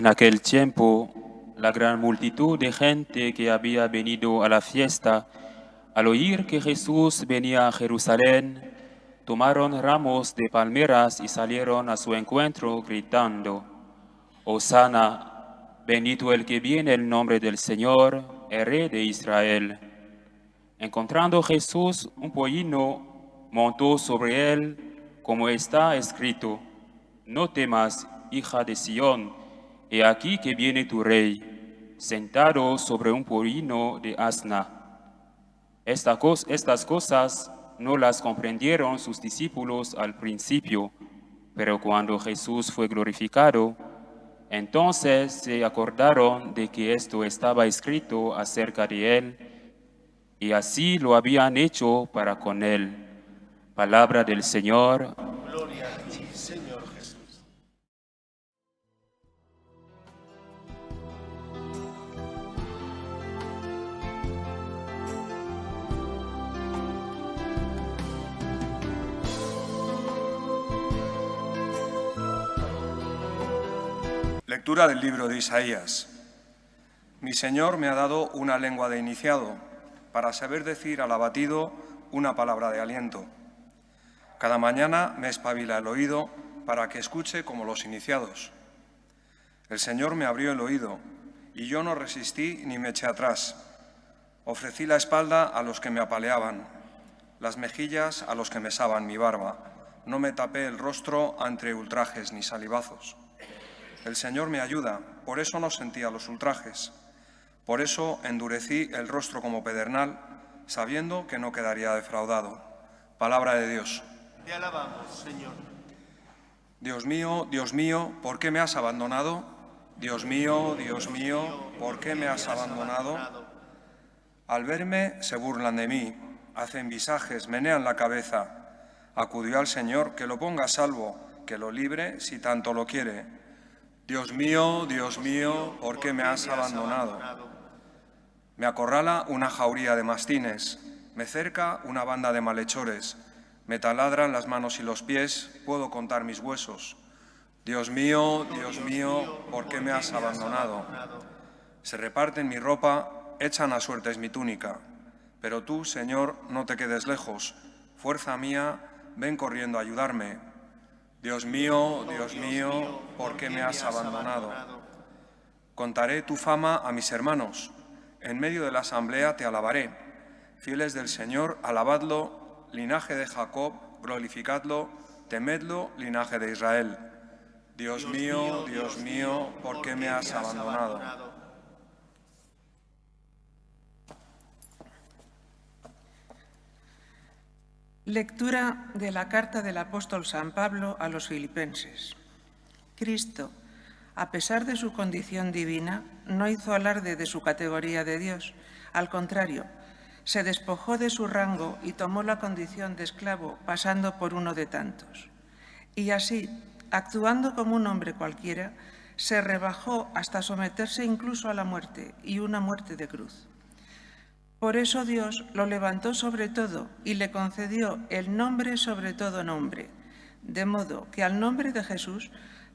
En aquel tiempo, la gran multitud de gente que había venido a la fiesta, al oír que Jesús venía a Jerusalén, tomaron ramos de palmeras y salieron a su encuentro gritando: Hosana, bendito el que viene en nombre del Señor, el Rey de Israel. Encontrando Jesús un pollino, montó sobre él, como está escrito: No temas, hija de Sión, he aquí que viene tu rey, sentado sobre un pollino de asna. Estas cosas no las comprendieron sus discípulos al principio, pero cuando Jesús fue glorificado, entonces se acordaron de que esto estaba escrito acerca de él, y así lo habían hecho para con él. Palabra del Señor. Gloria a ti, Señor Jesús. Lectura del libro de Isaías. Mi Señor me ha dado una lengua de iniciado, para saber decir al abatido una palabra de aliento. Cada mañana me espabila el oído para que escuche como los iniciados. El Señor me abrió el oído, y yo no resistí ni me eché atrás. Ofrecí la espalda a los que me apaleaban, las mejillas a los que mesaban mi barba. No me tapé el rostro ante ultrajes ni salivazos. El Señor me ayuda, por eso no sentía los ultrajes. Por eso endurecí el rostro como pedernal, sabiendo que no quedaría defraudado. Palabra de Dios. Te alabamos, Señor. Dios mío, ¿por qué me has abandonado? Dios mío, ¿por qué me has abandonado? Al verme se burlan de mí, hacen visajes, menean la cabeza. Acudió al Señor, que lo ponga a salvo, que lo libre si tanto lo quiere. Dios mío, ¿por qué me has abandonado? Me acorrala una jauría de mastines, me cerca una banda de malhechores, me taladran las manos y los pies, puedo contar mis huesos. Dios mío, ¿por qué me has abandonado? Se reparten mi ropa, echan a suertes mi túnica, pero tú, Señor, no te quedes lejos. Fuerza mía, ven corriendo a ayudarme. Dios mío, ¿por qué me has abandonado? Contaré tu fama a mis hermanos. En medio de la asamblea te alabaré. Fieles del Señor, alabadlo, linaje de Jacob, glorificadlo, temedlo, linaje de Israel. Dios mío, ¿por qué me has abandonado? Lectura de la carta del apóstol San Pablo a los filipenses. Cristo, a pesar de su condición divina, no hizo alarde de su categoría de Dios. Al contrario, se despojó de su rango y tomó la condición de esclavo, pasando por uno de tantos. Y así, actuando como un hombre cualquiera, se rebajó hasta someterse incluso a la muerte, y una muerte de cruz. Por eso Dios lo levantó sobre todo y le concedió el nombre sobre todo nombre, de modo que al nombre de Jesús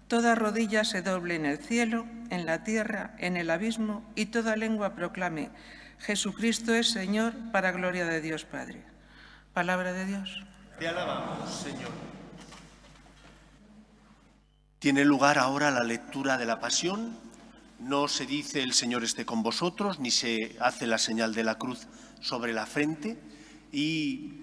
toda rodilla se doble en el cielo, en la tierra, en el abismo, y toda lengua proclame: Jesucristo es Señor, para gloria de Dios Padre. Palabra de Dios. Te alabamos, Señor. Tiene lugar ahora la lectura de la Pasión. No se dice el Señor esté con vosotros, ni se hace la señal de la cruz sobre la frente, y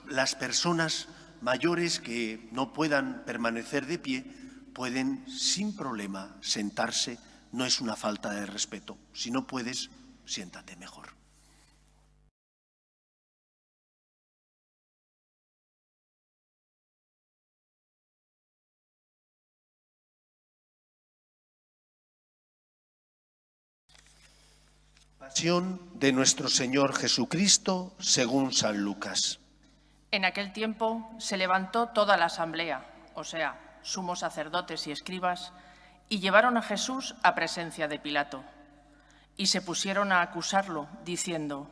las personas mayores que no puedan permanecer de pie pueden sin problema sentarse. No es una falta de respeto. Si no puedes, siéntate mejor. Pasión de nuestro Señor Jesucristo según San Lucas. En aquel tiempo se levantó toda la asamblea, o sea, sumos sacerdotes y escribas, y llevaron a Jesús a presencia de Pilato. Y se pusieron a acusarlo, diciendo: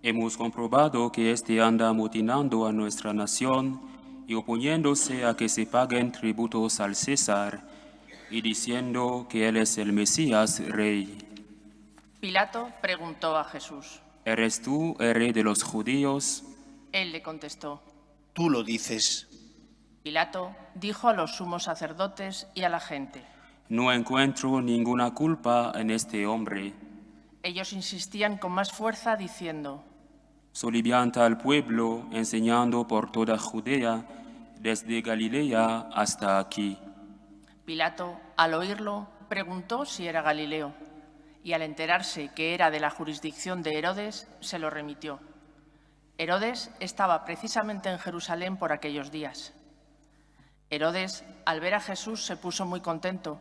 Hemos comprobado que éste anda amotinando a nuestra nación y oponiéndose a que se paguen tributos al César, y diciendo que él es el Mesías, rey. Pilato preguntó a Jesús. ¿Eres tú el rey de los judíos? Él le contestó. Tú lo dices. Pilato dijo a los sumos sacerdotes y a la gente. No encuentro ninguna culpa en este hombre. Ellos insistían con más fuerza diciendo. Solivianta al pueblo, enseñando por toda Judea, desde Galilea hasta aquí. Pilato, al oírlo, preguntó si era Galileo, y al enterarse que era de la jurisdicción de Herodes, se lo remitió. Herodes estaba precisamente en Jerusalén por aquellos días. Herodes, al ver a Jesús, se puso muy contento,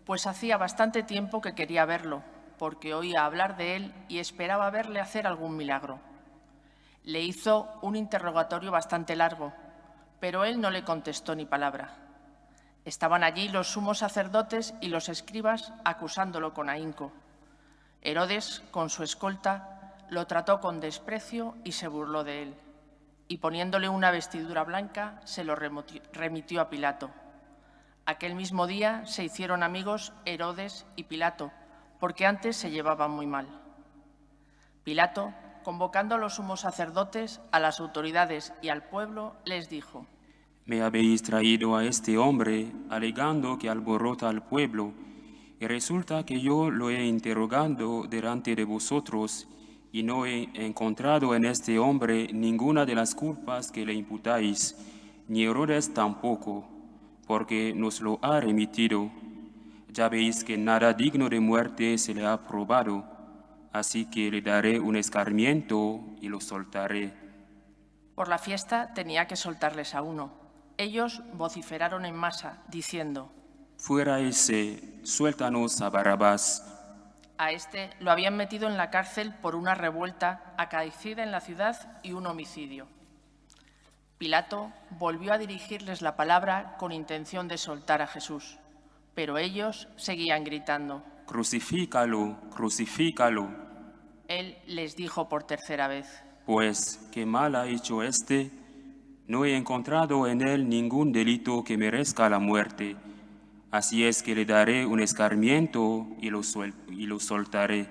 pues hacía bastante tiempo que quería verlo, porque oía hablar de él y esperaba verle hacer algún milagro. Le hizo un interrogatorio bastante largo, pero él no le contestó ni palabra. Estaban allí los sumos sacerdotes y los escribas acusándolo con ahínco. Herodes, con su escolta, lo trató con desprecio y se burló de él, y poniéndole una vestidura blanca, se lo remitió a Pilato. Aquel mismo día se hicieron amigos Herodes y Pilato, porque antes se llevaban muy mal. Pilato, convocando a los sumos sacerdotes, a las autoridades y al pueblo, les dijo: Me habéis traído a este hombre, alegando que alborota al pueblo, y resulta que yo lo he interrogado delante de vosotros, y no he encontrado en este hombre ninguna de las culpas que le imputáis, ni Herodes tampoco, porque nos lo ha remitido. Ya veis que nada digno de muerte se le ha probado, así que le daré un escarmiento y lo soltaré. Por la fiesta tenía que soltarles a uno. Ellos vociferaron en masa, diciendo: Fuera ese, suéltanos a Barrabás. A este lo habían metido en la cárcel por una revuelta acaecida en la ciudad y un homicidio. Pilato volvió a dirigirles la palabra con intención de soltar a Jesús, pero ellos seguían gritando: Crucifícalo, crucifícalo. Él les dijo por tercera vez: Pues, ¿qué mal ha hecho éste? No he encontrado en él ningún delito que merezca la muerte. Así es que le daré un escarmiento y lo soltaré.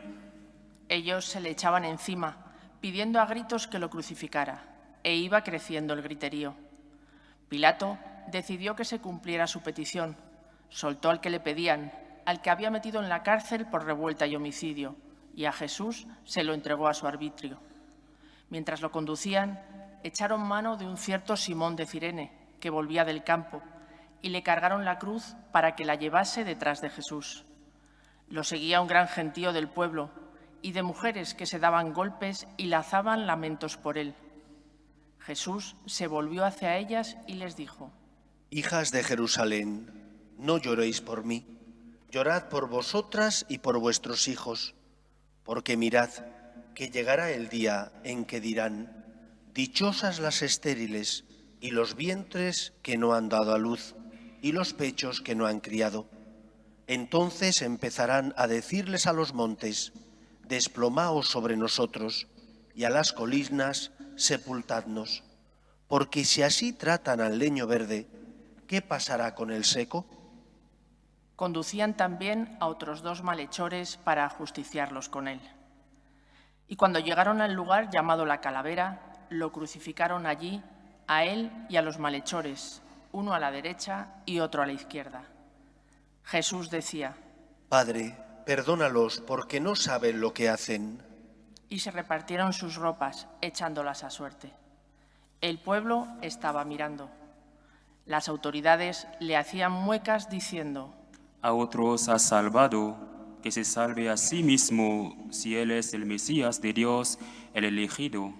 Ellos se le echaban encima, pidiendo a gritos que lo crucificara, e iba creciendo el griterío. Pilato decidió que se cumpliera su petición. Soltó al que le pedían, al que había metido en la cárcel por revuelta y homicidio, y a Jesús se lo entregó a su arbitrio. Mientras lo conducían, echaron mano de un cierto Simón de Cirene, que volvía del campo, y le cargaron la cruz para que la llevase detrás de Jesús. Lo seguía un gran gentío del pueblo y de mujeres que se daban golpes y lanzaban lamentos por él. Jesús se volvió hacia ellas y les dijo: Hijas de Jerusalén, no lloréis por mí, llorad por vosotras y por vuestros hijos, porque mirad que llegará el día en que dirán: dichosas las estériles y los vientres que no han dado a luz y los pechos que no han criado. Entonces empezarán a decirles a los montes: desplomaos sobre nosotros, y a las colinas: sepultadnos. Porque si así tratan al leño verde, ¿qué pasará con el seco? Conducían también a otros 2 malhechores para ajusticiarlos con él. Y cuando llegaron al lugar llamado la Calavera, lo crucificaron allí, a él y a los malhechores, uno a la derecha y otro a la izquierda. Jesús decía: Padre, perdónalos porque no saben lo que hacen. Y se repartieron sus ropas, echándolas a suerte. El pueblo estaba mirando. Las autoridades le hacían muecas diciendo: A otros ha salvado, que se salve a sí mismo si él es el Mesías de Dios, el elegido.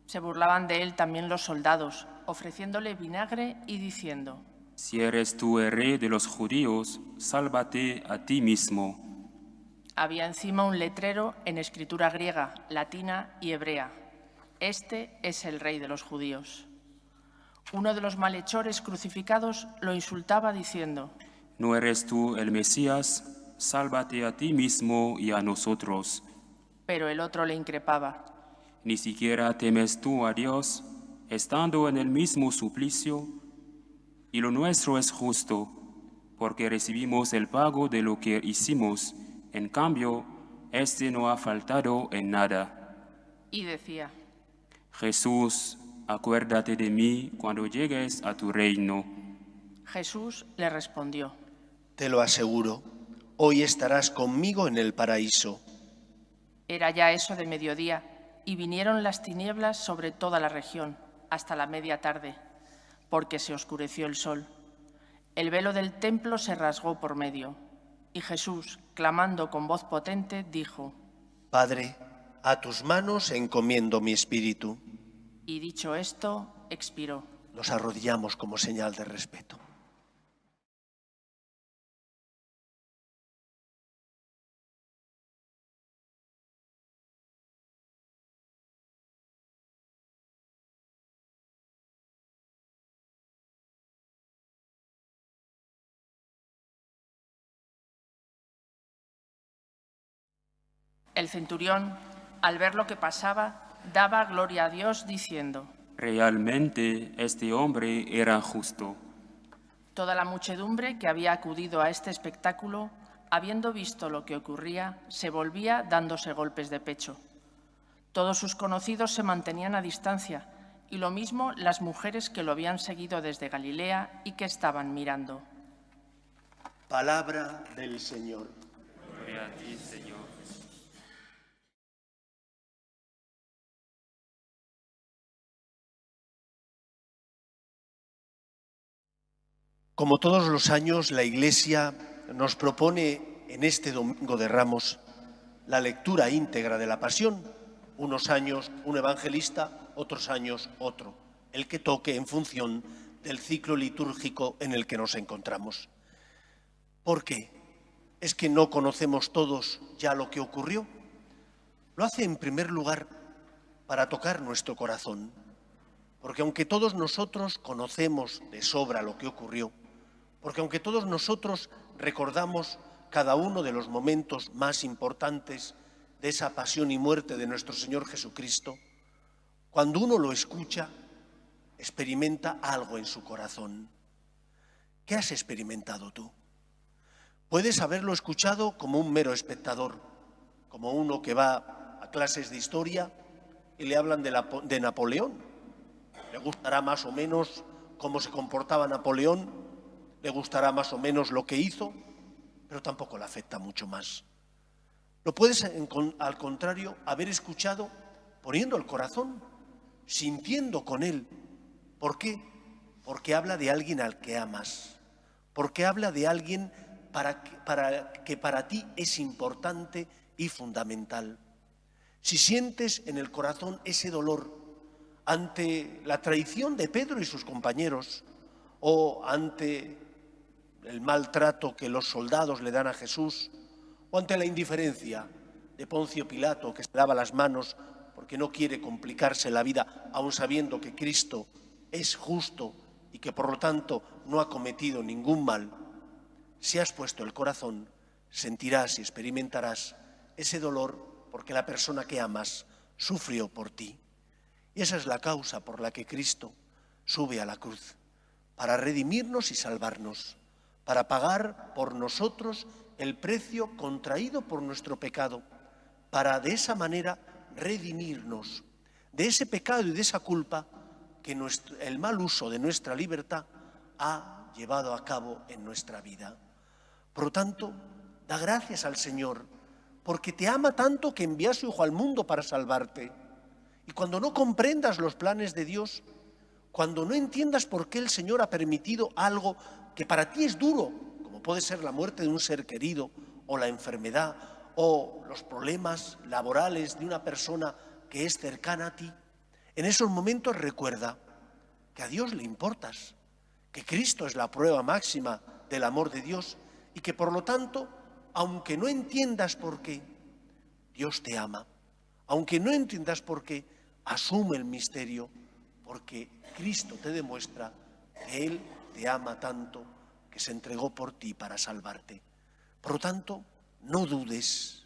Se burlaban de él también los soldados, ofreciéndole vinagre y diciendo: Si eres tú el rey de los judíos, sálvate a ti mismo. Había encima un letrero en escritura griega, latina y hebrea: Este es el rey de los judíos. Uno de los malhechores crucificados lo insultaba diciendo: ¿No eres tú el Mesías? Sálvate a ti mismo y a nosotros. Pero el otro le increpaba: ¿Ni siquiera temes tú a Dios, estando en el mismo suplicio? Y lo nuestro es justo, porque recibimos el pago de lo que hicimos. En cambio, este no ha faltado en nada. Y decía: Jesús, acuérdate de mí cuando llegues a tu reino. Jesús le respondió: Te lo aseguro, hoy estarás conmigo en el paraíso. Era ya eso de mediodía, y vinieron las tinieblas sobre toda la región, hasta la media tarde, porque se oscureció el sol. El velo del templo se rasgó por medio, y Jesús, clamando con voz potente, dijo: Padre, a tus manos encomiendo mi espíritu. Y dicho esto, expiró. Nos arrodillamos como señal de respeto. El centurión, al ver lo que pasaba, daba gloria a Dios diciendo: Realmente este hombre era justo. Toda la muchedumbre que había acudido a este espectáculo, habiendo visto lo que ocurría, se volvía dándose golpes de pecho. Todos sus conocidos se mantenían a distancia, y lo mismo las mujeres que lo habían seguido desde Galilea y que estaban mirando. Palabra del Señor. Gloria a ti, Señor. Como todos los años, la Iglesia nos propone en este Domingo de Ramos la lectura íntegra de la Pasión. Unos años un evangelista, otros años otro, el que toque en función del ciclo litúrgico en el que nos encontramos. ¿Por qué? ¿Es que no conocemos todos ya lo que ocurrió? Lo hace en primer lugar para tocar nuestro corazón, porque aunque todos nosotros conocemos de sobra lo que ocurrió, porque aunque todos nosotros recordamos cada uno de los momentos más importantes de esa pasión y muerte de nuestro Señor Jesucristo, cuando uno lo escucha, experimenta algo en su corazón. ¿Qué has experimentado tú? Puedes haberlo escuchado como un mero espectador, como uno que va a clases de historia y le hablan de Napoleón. Le gustará más o menos cómo se comportaba Napoleón, le gustará más o menos lo que hizo, pero tampoco le afecta mucho más. Lo puedes, al contrario, haber escuchado poniendo el corazón, sintiendo con él. ¿Por qué? Porque habla de alguien al que amas, porque habla de alguien que para ti es importante y fundamental. Si sientes en el corazón ese dolor ante la traición de Pedro y sus compañeros, o ante el maltrato que los soldados le dan a Jesús, o ante la indiferencia de Poncio Pilato, que se lava las manos porque no quiere complicarse la vida, aun sabiendo que Cristo es justo y que por lo tanto no ha cometido ningún mal, si has puesto el corazón, sentirás y experimentarás ese dolor porque la persona que amas sufrió por ti. Y esa es la causa por la que Cristo sube a la cruz, para redimirnos y salvarnos, para pagar por nosotros el precio contraído por nuestro pecado, para de esa manera redimirnos de ese pecado y de esa culpa que el mal uso de nuestra libertad ha llevado a cabo en nuestra vida. Por lo tanto, da gracias al Señor, porque te ama tanto que envía a su Hijo al mundo para salvarte. Y cuando no comprendas los planes de Dios, cuando no entiendas por qué el Señor ha permitido algo que para ti es duro, como puede ser la muerte de un ser querido, o la enfermedad, o los problemas laborales de una persona que es cercana a ti, en esos momentos recuerda que a Dios le importas, que Cristo es la prueba máxima del amor de Dios y que por lo tanto, aunque no entiendas por qué, Dios te ama. Aunque no entiendas por qué, asume el misterio, porque Cristo te demuestra que Él te ama tanto que se entregó por ti para salvarte. Por lo tanto, no dudes,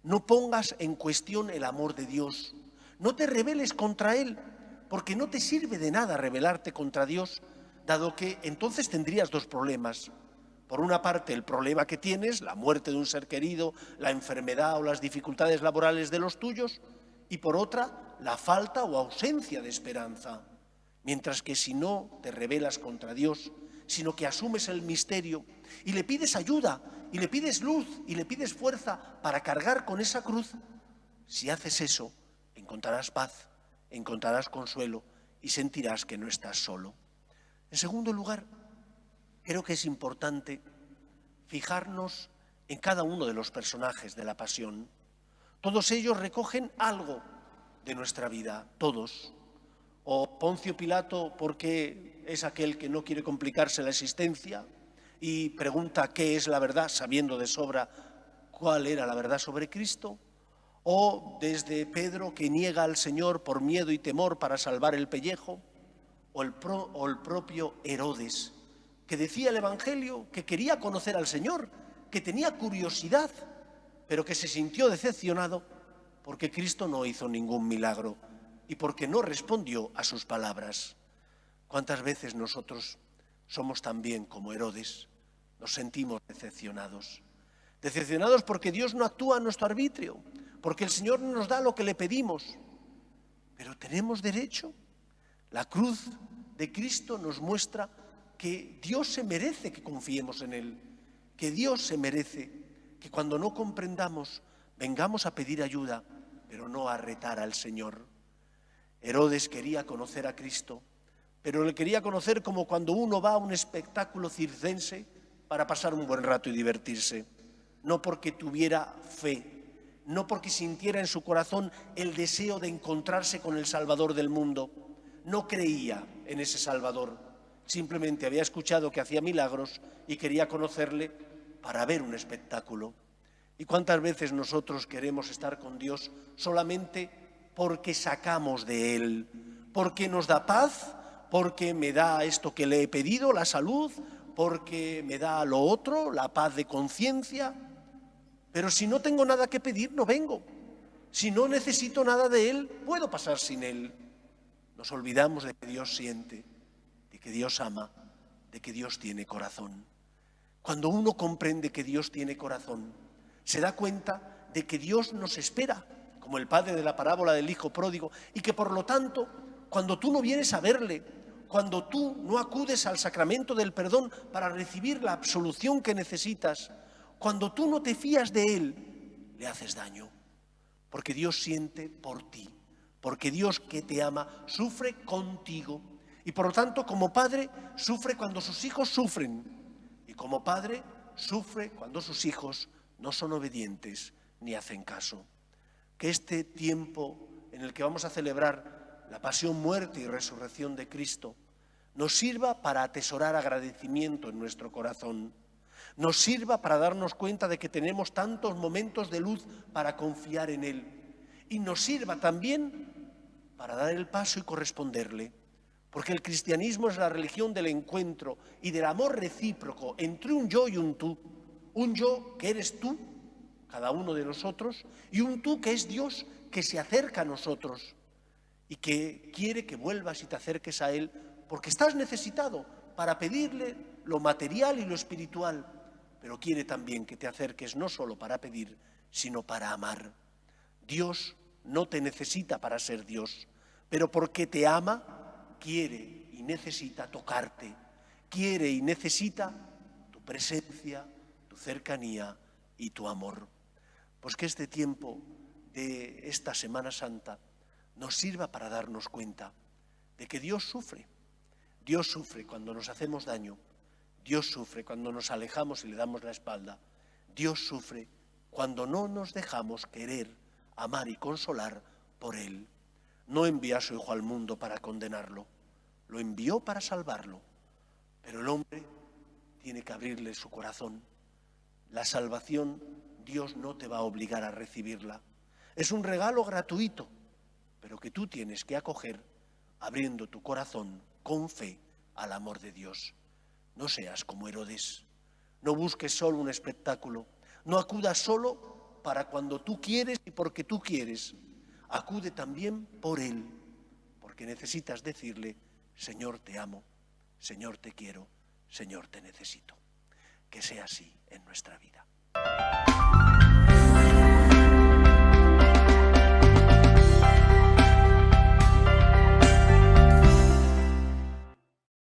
no pongas en cuestión el amor de Dios, no te rebeles contra Él, porque no te sirve de nada rebelarte contra Dios, dado que entonces tendrías dos problemas. Por una parte, el problema que tienes, la muerte de un ser querido, la enfermedad o las dificultades laborales de los tuyos, y por otra, la falta o ausencia de esperanza. Mientras que si no te rebelas contra Dios, sino que asumes el misterio y le pides ayuda, y le pides luz, y le pides fuerza para cargar con esa cruz, si haces eso, encontrarás paz, encontrarás consuelo y sentirás que no estás solo. En segundo lugar, creo que es importante fijarnos en cada uno de los personajes de la Pasión. Todos ellos recogen algo de nuestra vida, todos. O Poncio Pilato, porque es aquel que no quiere complicarse la existencia y pregunta qué es la verdad, sabiendo de sobra cuál era la verdad sobre Cristo. O desde Pedro, que niega al Señor por miedo y temor para salvar el pellejo. O el propio Herodes, que decía el Evangelio que quería conocer al Señor, que tenía curiosidad, pero que se sintió decepcionado porque Cristo no hizo ningún milagro y porque no respondió a sus palabras. ¿Cuántas veces nosotros somos también como Herodes? Nos sentimos decepcionados. Decepcionados porque Dios no actúa a nuestro arbitrio, porque el Señor no nos da lo que le pedimos. Pero tenemos derecho. La cruz de Cristo nos muestra que Dios se merece que confiemos en Él, que Dios se merece que cuando no comprendamos vengamos a pedir ayuda, pero no a retar al Señor. Herodes quería conocer a Cristo, pero le quería conocer como cuando uno va a un espectáculo circense para pasar un buen rato y divertirse, no porque tuviera fe, no porque sintiera en su corazón el deseo de encontrarse con el Salvador del mundo. No creía en ese Salvador, simplemente había escuchado que hacía milagros y quería conocerle para ver un espectáculo. ¿Y cuántas veces nosotros queremos estar con Dios solamente porque sacamos de Él? Porque nos da paz, porque me da esto que le he pedido, la salud, porque me da lo otro, la paz de conciencia. Pero si no tengo nada que pedir, no vengo. Si no necesito nada de Él, puedo pasar sin Él. Nos olvidamos de que Dios siente, de que Dios ama, de que Dios tiene corazón. Cuando uno comprende que Dios tiene corazón, se da cuenta de que Dios nos espera, como el padre de la parábola del hijo pródigo, y que por lo tanto, cuando tú no vienes a verle, cuando tú no acudes al sacramento del perdón para recibir la absolución que necesitas, cuando tú no te fías de Él, le haces daño, porque Dios siente por ti. Porque Dios, que te ama, sufre contigo. Y por lo tanto, como padre, sufre cuando sus hijos sufren. Y como padre, sufre cuando sus hijos no son obedientes ni hacen caso. Que este tiempo en el que vamos a celebrar la pasión, muerte y resurrección de Cristo nos sirva para atesorar agradecimiento en nuestro corazón. Nos sirva para darnos cuenta de que tenemos tantos momentos de luz para confiar en Él. Y nos sirva también para dar el paso y corresponderle, porque el cristianismo es la religión del encuentro y del amor recíproco entre un yo y un yo que eres tú, cada uno de nosotros, y un tú que es Dios, que se acerca a nosotros y que quiere que vuelvas y te acerques a Él, porque estás necesitado para pedirle lo material y lo espiritual, pero quiere también que te acerques no solo para pedir, sino para amar. Dios no te necesita para ser Dios, pero porque te ama, quiere y necesita tocarte, quiere y necesita tu presencia, tu cercanía y tu amor. Pues que este tiempo de esta Semana Santa nos sirva para darnos cuenta de que Dios sufre. Dios sufre cuando nos hacemos daño, Dios sufre cuando nos alejamos y le damos la espalda, Dios sufre cuando no nos dejamos querer, amar y consolar por Él. No envió a su Hijo al mundo para condenarlo, lo envió para salvarlo. Pero el hombre tiene que abrirle su corazón. La salvación, Dios no te va a obligar a recibirla. Es un regalo gratuito, pero que tú tienes que acoger abriendo tu corazón con fe al amor de Dios. No seas como Herodes, no busques solo un espectáculo, no acudas solo para cuando tú quieres y porque tú quieres. Acude también por Él, porque necesitas decirle: Señor, te amo, Señor, te quiero, Señor, te necesito. que sea así en nuestra vida.